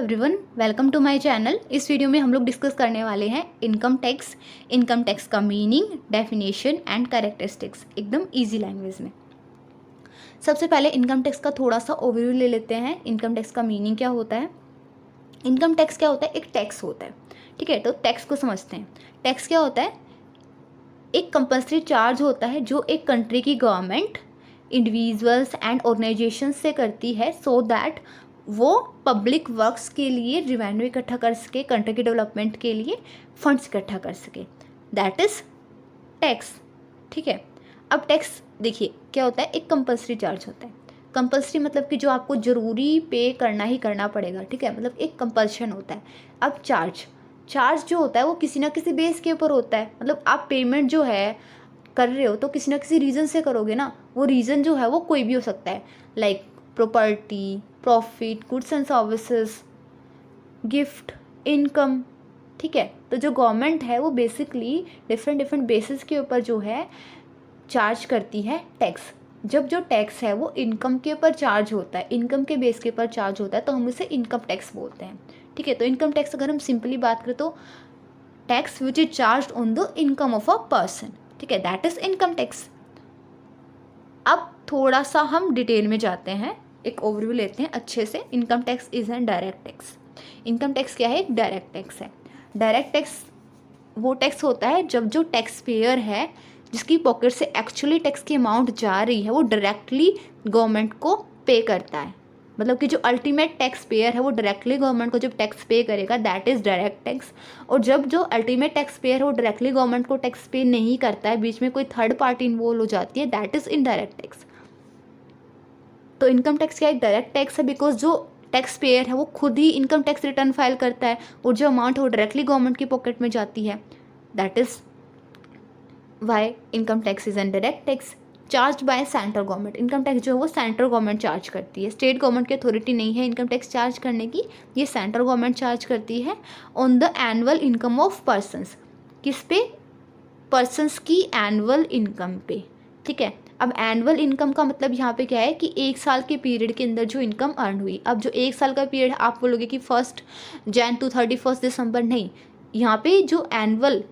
Everyone, welcome to my channel. इस video में हम लोग डिस्कस करने वाले हैं इनकम टैक्स का मीनिंग, डेफिनेशन एंड कैरेक्टरिस्टिक्स, एकदम इजी लैंग्वेज में। सबसे पहले इनकम टैक्स का थोड़ा सा ओवरव्यू ले लेते हैं। इनकम टैक्स का मीनिंग क्या होता है? इनकम टैक्स क्या होता है? एक टैक्स होता है, ठीक है। तो टैक्स को समझते हैं। टैक्स क्या होता है? एक कंपल्सरी चार्ज होता है जो एक कंट्री की गवर्नमेंट इंडिविजुअल्स एंड ऑर्गेनाइजेशन से करती है सो दैट वो पब्लिक वर्क्स के लिए रिवेन्यू इकट्ठा कर सके, कंट्री के डेवलपमेंट के लिए फंड्स इकट्ठा कर सके। दैट इज़ टैक्स, ठीक है। अब टैक्स देखिए क्या होता है, एक कंपल्सरी चार्ज होता है। कंपल्सरी मतलब कि जो आपको ज़रूरी पे करना ही करना पड़ेगा, ठीक है, मतलब एक कंपल्शन होता है। अब चार्ज जो होता है वो किसी ना किसी बेस के ऊपर होता है। मतलब आप पेमेंट जो है कर रहे हो तो किसी ना किसी रीज़न से करोगे ना। वो रीज़न जो है वो कोई भी हो सकता है, like property, profit, goods and services, gift, income, ठीक है। तो जो गवर्नमेंट है वो बेसिकली डिफरेंट बेसिस के ऊपर जो है चार्ज करती है टैक्स। जब जो टैक्स है वो इनकम के ऊपर चार्ज होता है, इनकम के बेस के ऊपर चार्ज होता है, तो हम उसे इनकम टैक्स बोलते हैं, ठीक है। तो इनकम टैक्स अगर हम सिंपली बात करें तो tax which is charge on the income of a person, ठीक है, दैट इज इनकम टैक्स। अब थोड़ा सा हम डिटेल में जाते हैं, एक ओवरव्यू लेते हैं अच्छे से। Income tax is an direct tax. Income tax क्या है? एक डायरेक्ट टैक्स है। डायरेक्ट टैक्स वो टैक्स होता है जब जो टैक्स पेयर है जिसकी पॉकेट से एक्चुअली टैक्स की अमाउंट जा रही है वो डायरेक्टली गवर्नमेंट को पे करता है। मतलब कि जो अल्टीमेट टैक्स पेयर है वो डायरेक्टली गवर्नमेंट को जब टैक्स पे करेगा, दैट इज़ डायरेक्ट टैक्स। और जब जो अल्टीमेट टैक्स पेयर है वो डायरेक्टली गवर्नमेंट को टैक्स पे नहीं करता है, बीच में कोई थर्ड पार्टी इन्वॉल्व हो जाती है, दैट इज़ इनडायरेक्ट टैक्स। तो इनकम टैक्स क्या एक डायरेक्ट टैक्स है, बिकॉज जो टैक्स पेयर है वो खुद ही इनकम टैक्स रिटर्न फाइल करता है और जो अमाउंट है वो डायरेक्टली गवर्नमेंट की पॉकेट में जाती है। That is why income tax is an direct tax charge by central government. Income tax जो है वो सेंट्रल गवर्नमेंट चार्ज करती है, स्टेट गवर्नमेंट की अथॉरिटी नहीं है इनकम टैक्स चार्ज करने की, ये सेंट्रल गवर्नमेंट चार्ज करती है on the annual income of persons. किस पे? पर्सनस की एनुअल इनकम पे, ठीक है। अब एनुअल इनकम का मतलब यहाँ पे क्या है कि एक साल के पीरियड के अंदर जो इनकम अर्न हुई। अब जो एक साल का पीरियड आप बोलोगे कि 1 जनवरी टू 31 दिसंबर, नहीं, यहाँ पे जो एनुअल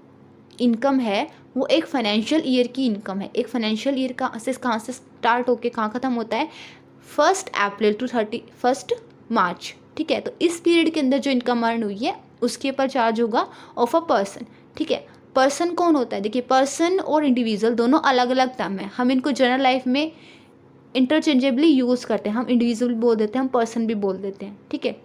इनकम है वो एक फाइनेंशियल ईयर की इनकम है। एक फाइनेंशियल ईयर का से कहाँ से स्टार्ट होके कहाँ ख़त्म होता है? 1 अप्रैल टू 31 मार्च, ठीक है। तो इस पीरियड के अंदर जो इनकम अर्न हुई है उसके ऊपर चार्ज होगा ऑफ अ पर्सन, ठीक है। पर्सन कौन होता है? देखिए, पर्सन और इंडिविजुअल दोनों अलग अलग टर्म है। हम इनको जनरल लाइफ में इंटरचेंजेबली यूज़ करते हैं। हम इंडिविजुअल बोल देते हैं, हम पर्सन भी बोल देते हैं, ठीक है।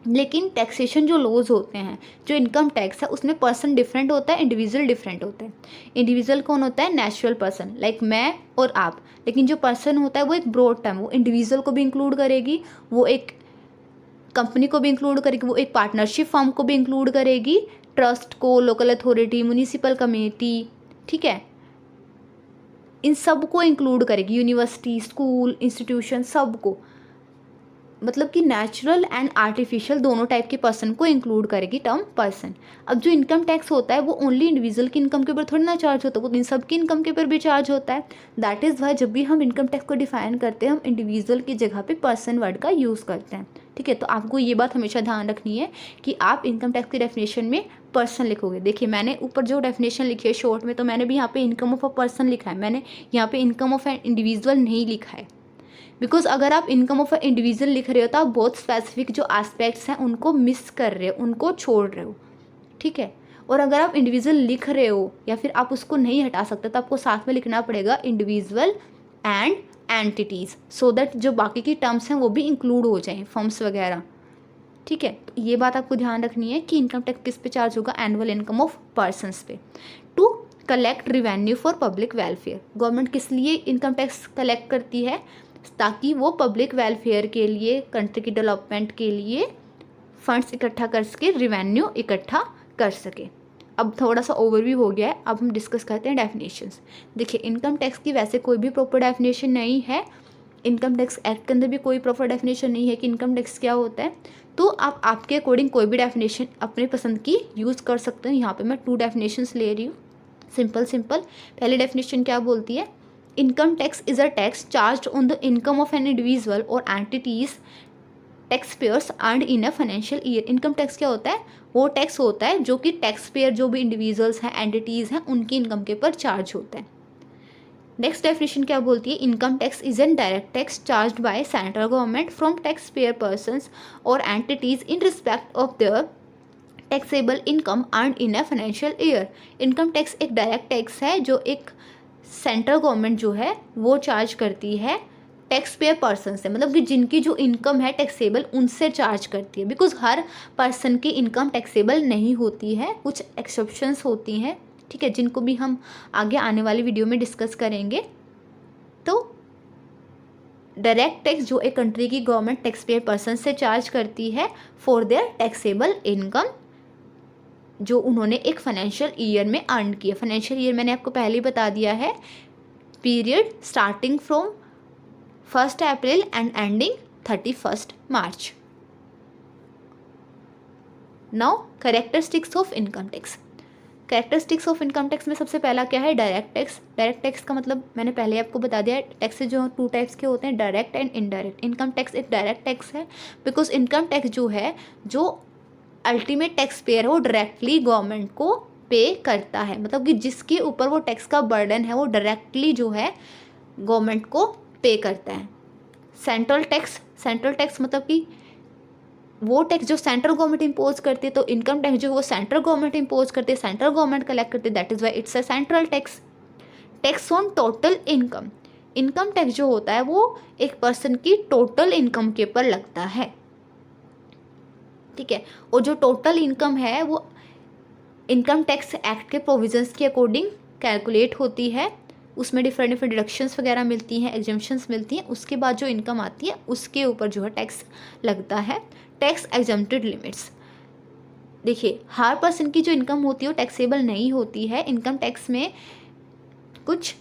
लेकिन टैक्सेशन जो लॉज होते हैं, जो इनकम टैक्स है उसमें पर्सन डिफरेंट होता है, इंडिविजुअल डिफरेंट होता है। इंडिविजुअल कौन होता है? नेचुरल पर्सन, लाइक मैं और आप। लेकिन जो पर्सन होता है वो एक ब्रॉड टर्म, वो इंडिविजुअल को भी इंक्लूड करेगी, वो एक कंपनी को भी इंक्लूड करेगी, वो एक पार्टनरशिप फर्म को भी इंक्लूड करेगी, ट्रस्ट को, लोकल अथॉरिटी, म्यूनिसिपल कमेटी, ठीक है, इन सब को इंक्लूड करेगी, यूनिवर्सिटी, स्कूल, इंस्टीट्यूशन, सबको। मतलब कि नेचुरल एंड आर्टिफिशियल दोनों टाइप के पर्सन को इंक्लूड करेगी टर्म पर्सन। अब जो इनकम टैक्स होता है वो ओनली इंडिविजुअल की इनकम के ऊपर थोड़ी ना चार्ज होता है, वो इन सब की इनकम के ऊपर भी चार्ज होता है। दैट इज़ वाई जब भी हम इनकम टैक्स को डिफाइन करते हैं हम इंडिविजुअल की जगह पे पर्सन वर्ड का यूज़ करते हैं, ठीक है। तो आपको ये बात हमेशा ध्यान रखनी है कि आप इनकम टैक्स की डेफिनेशन में पर्सन लिखोगे। देखिए, मैंने ऊपर जो डेफिनेशन लिखी है शॉर्ट में, तो मैंने भी यहाँ पे इनकम ऑफ अ पर्सन लिखा है, मैंने यहाँ पे इनकम ऑफ एन इंडिविजुअल नहीं लिखा है। बिकॉज अगर आप इनकम ऑफ अ इंडिविजुअल लिख रहे हो तो आप बहुत स्पेसिफिक जो एस्पेक्ट्स हैं उनको मिस कर रहे हो, उनको छोड़ रहे हो, ठीक है। और अगर आप इंडिविजुअल लिख रहे हो या फिर आप उसको नहीं हटा सकते तो आपको साथ में लिखना पड़ेगा individual and entities, so that जो बाकी की टर्म्स हैं वो भी इंक्लूड हो जाएं, फर्म्स वगैरह, ठीक है। तो ये बात आपको ध्यान रखनी है कि इनकम टैक्स किस पे चार्ज होगा? एनुअल इनकम ऑफ पर्सनस पे। To collect revenue for public welfare. Government किस लिए इनकम टैक्स कलेक्ट करती है? ताकि वो पब्लिक वेलफेयर के लिए, कंट्री की डेवलपमेंट के लिए फंड्स इकट्ठा कर सके, रिवेन्यू इकट्ठा कर सके। अब थोड़ा सा ओवरव्यू हो गया है, अब हम डिस्कस करते हैं डेफिनेशंस। देखिए, इनकम टैक्स की वैसे कोई भी प्रॉपर डेफिनेशन नहीं है, इनकम टैक्स एक्ट के अंदर भी कोई प्रॉपर डेफिनेशन नहीं है कि इनकम टैक्स क्या होता है। तो आप आपके अकॉर्डिंग कोई भी डेफिनेशन अपने पसंद की यूज़ कर सकते हैं। यहाँ पे मैं 2 डेफिनेशंस ले रही हूँ, सिंपल। पहली डेफिनेशन क्या बोलती है? Income tax is a tax charge on the income of an individual और entities tax payers earn in a financial year. Income tax क्या होता है? वो टैक्स होता है जो कि टैक्स पेयर जो भी इंडिविजुअल्स हैं, एंटिटीज़ हैं, उनकी इनकम के ऊपर चार्ज होता है। नेक्स्ट डेफिनेशन क्या बोलती है? Income tax is an direct tax charged by central government from tax payer persons और entities in respect of their taxable income earn in a financial year. Income tax एक direct tax है जो एक central government जो है वो charge करती है टैक्स पेयर पर्सन से, मतलब कि जिनकी जो इनकम है टैक्सेबल उनसे चार्ज करती है। बिकॉज हर पर्सन की इनकम टैक्सेबल नहीं होती है, कुछ एक्सेप्शंस होती हैं, ठीक है, जिनको भी हम आगे आने वाली वीडियो में डिस्कस करेंगे। तो डायरेक्ट टैक्स जो एक कंट्री की गवर्नमेंट टैक्स पेयर पर्सन से चार्ज करती है फॉर देयर टैक्सेबल इनकम जो उन्होंने एक फाइनेंशियल ईयर में अर्न किया। फाइनेंशियल ईयर मैंने आपको पहले ही बता दिया है, period starting from 1 April and ending 31 March. Now characteristics of income tax. Characteristics of income tax में सबसे पहला क्या है? Direct tax. डायरेक्ट टैक्स का मतलब मैंने पहले आपको बता दिया, टैक्सेस जो 2 टाइप्स के होते हैं, direct and indirect. Income tax एक डायरेक्ट टैक्स है बिकॉज इनकम टैक्स जो है, जो अल्टीमेट टैक्स पेयर है वो डायरेक्टली गवर्नमेंट को पे करता है, मतलब कि जिसके ऊपर वो टैक्स का बर्डन है वो डायरेक्टली जो है गवर्नमेंट को पे करता है। सेंट्रल टैक्स मतलब कि वो टैक्स जो सेंट्रल गवर्नमेंट इम्पोज करती है, तो इनकम टैक्स जो वो सेंट्रल गवर्नमेंट इम्पोज करती है, सेंट्रल गवर्नमेंट कलेक्ट करती है, that is why it's a central tax. Tax on total income. Income tax जो होता है वो एक पर्सन की टोटल इनकम के ऊपर लगता है, ठीक है, और जो टोटल इनकम है वो इनकम टैक्स एक्ट के प्रोविजंस के अकॉर्डिंग कैलकुलेट होती है। उसमें डिफरेंट डिडक्शंस वगैरह मिलती हैं, एग्जम्पशंस मिलती हैं, उसके बाद जो इनकम आती है उसके ऊपर जो है टैक्स लगता है। Tax exempted limits. देखिए, हर पर्सन की जो इनकम होती है वो टैक्सेबल नहीं होती है। इनकम टैक्स में कुछ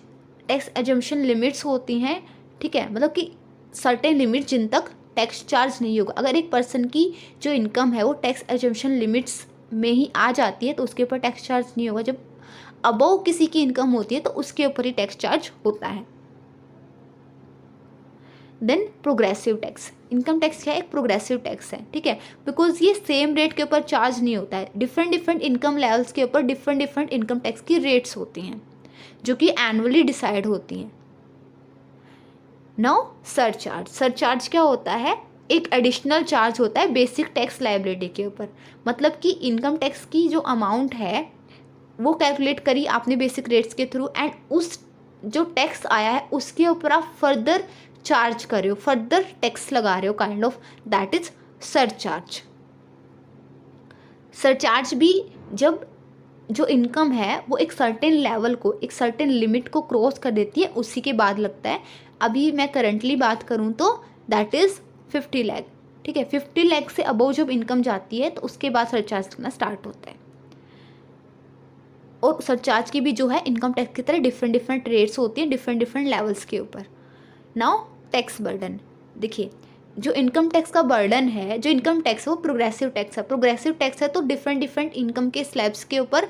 टैक्स एग्जम्पशन लिमिट्स होती हैं, ठीक है, मतलब कि सर्टेन लिमिट जिन तक टैक्स चार्ज नहीं होगा। अगर एक पर्सन की जो इनकम है वो टैक्स एग्जम्पशन लिमिट्स में ही आ जाती है तो उसके ऊपर टैक्स चार्ज नहीं होगा। जब अबव किसी की इनकम होती है तो उसके ऊपर ही टैक्स चार्ज होता है। Then progressive tax. Income tax क्या है? एक प्रोग्रेसिव टैक्स है, ठीक है, बिकॉज ये सेम रेट के ऊपर चार्ज नहीं होता है। डिफरेंट इनकम लेवल्स के ऊपर डिफरेंट इनकम टैक्स की रेट्स होती हैं जो कि एनुअली डिसाइड होती हैं। नाउ सरचार्ज क्या होता है? एक एडिशनल चार्ज होता है बेसिक टैक्स लायबिलिटी के ऊपर। मतलब कि इनकम टैक्स की जो अमाउंट है वो कैलकुलेट करी आपने बेसिक रेट्स के थ्रू, एंड उस जो टैक्स आया है उसके ऊपर आप फर्दर चार्ज कर रहे हो, फर्दर टैक्स लगा रहे हो, kind of, that is surcharge. Surcharge भी जब जो इनकम है वो एक सर्टेन लेवल को, एक सर्टेन लिमिट को क्रॉस कर देती है उसी के बाद लगता है। अभी मैं करंटली बात करूँ तो दैट इज़ 50 लाख, ठीक है। 50 लाख से अबव जब इनकम जाती है तो उसके बाद सरचार्ज करना स्टार्ट होता है। और सरचार्ज की भी जो है इनकम टैक्स की तरह डिफरेंट रेट्स होती हैं डिफरेंट लेवल्स के ऊपर। Now tax burden. देखिए, जो इनकम टैक्स का बर्डन है, जो इनकम टैक्स है वो प्रोग्रेसिव टैक्स है। प्रोग्रेसिव टैक्स है तो डिफरेंट इनकम के स्लैब्स के ऊपर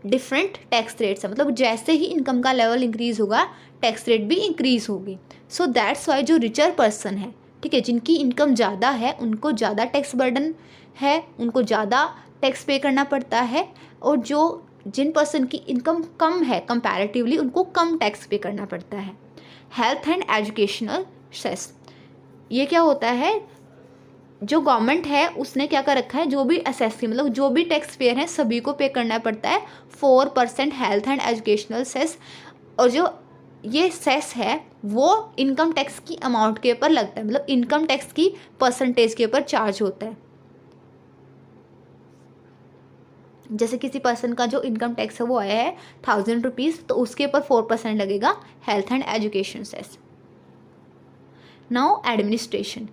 डिफरेंट टैक्स रेट्स है, मतलब जैसे ही इनकम का लेवल इंक्रीज होगा टैक्स रेट भी इंक्रीज होगी। सो दैट्स वाई जो रिचर पर्सन है, ठीक है, जिनकी इनकम ज़्यादा है उनको ज़्यादा टैक्स बर्डन है, उनको ज़्यादा टैक्स पे करना पड़ता है, और जो जिन पर्सन की इनकम कम है कंपैरेटिवली उनको कम टैक्स पे करना पड़ता है। हेल्थ एंड एजुकेशनल सेस, ये क्या होता है? जो गवर्नमेंट है उसने क्या कर रखा है, जो भी एसएससी मतलब जो भी टैक्स पेयर हैं सभी को पे करना पड़ता है 4% हेल्थ एंड एजुकेशनल सेस। और जो ये सेस है वो इनकम टैक्स की अमाउंट के ऊपर लगता है, मतलब इनकम टैक्स की परसेंटेज के ऊपर चार्ज होता है। जैसे किसी पर्सन का जो इनकम टैक्स है वो आया है 1000 रुपीज़, तो उसके ऊपर 4% लगेगा health and education cess. Now administration.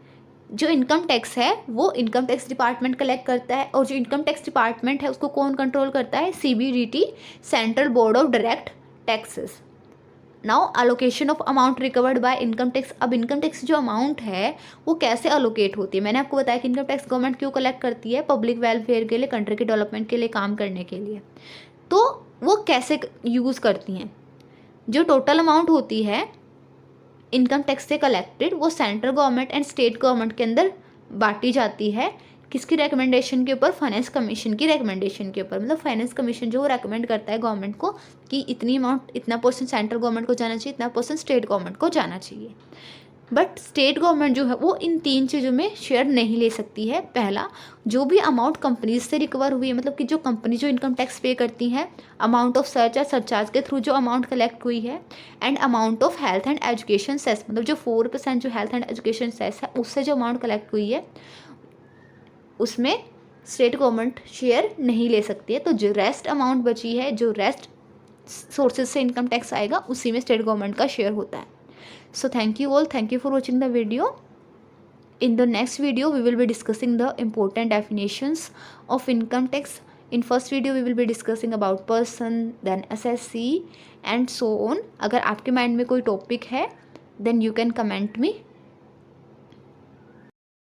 जो इनकम टैक्स है वो इनकम टैक्स डिपार्टमेंट कलेक्ट करता है, और जो इनकम टैक्स डिपार्टमेंट है उसको कौन कंट्रोल करता है? CBDT, central board of direct taxes. Now allocation of amount recovered by income tax. अब इनकम टैक्स जो अमाउंट है वो कैसे अलोकेट होती है? मैंने आपको बताया कि इनकम टैक्स गवर्नमेंट क्यों कलेक्ट करती है? पब्लिक वेलफेयर के लिए, कंट्री के डेवलपमेंट के लिए काम करने के लिए। तो वो कैसे यूज़ करती हैं? जो टोटल अमाउंट होती है इनकम टैक्स से कलेक्टेड वो central government and state government के अंदर बांटी जाती है किसकी रिकमेंडेशन के ऊपर, फाइनेंस कमीशन की रिकमेंडेशन के ऊपर। मतलब फाइनेंस कमीशन जो रेकमेंड करता है गवर्नमेंट को कि इतनी अमाउंट, इतना परसेंट सेंट्रल गवर्नमेंट को जाना चाहिए, इतना परसेंट स्टेट गवर्नमेंट को जाना चाहिए। बट स्टेट गवर्नमेंट जो है वो इन 3 चीज़ों में शेयर नहीं ले सकती है। पहला, जो भी अमाउंट कंपनीज से रिकवर हुई है, मतलब कि जो कंपनी जो इनकम टैक्स पे करती हैं, अमाउंट ऑफ सरचार्ज के थ्रू जो अमाउंट कलेक्ट हुई है, and amount of health and education cess, मतलब जो 4% जो हेल्थ एंड एजुकेशन सेस है उससे जो अमाउंट कलेक्ट हुई है उसमें स्टेट गवर्नमेंट शेयर नहीं ले सकती है। तो जो रेस्ट अमाउंट बची है, जो रेस्ट सोर्सेज से इनकम टैक्स आएगा, उसी में स्टेट गवर्नमेंट का शेयर होता है। So thank you all. Thank you for watching the video. In the next video, we will be discussing the important definitions of income tax. In first video, we will be discussing about person, then SSC and so on. अगर आपके mind में कोई topic है, then you can comment me.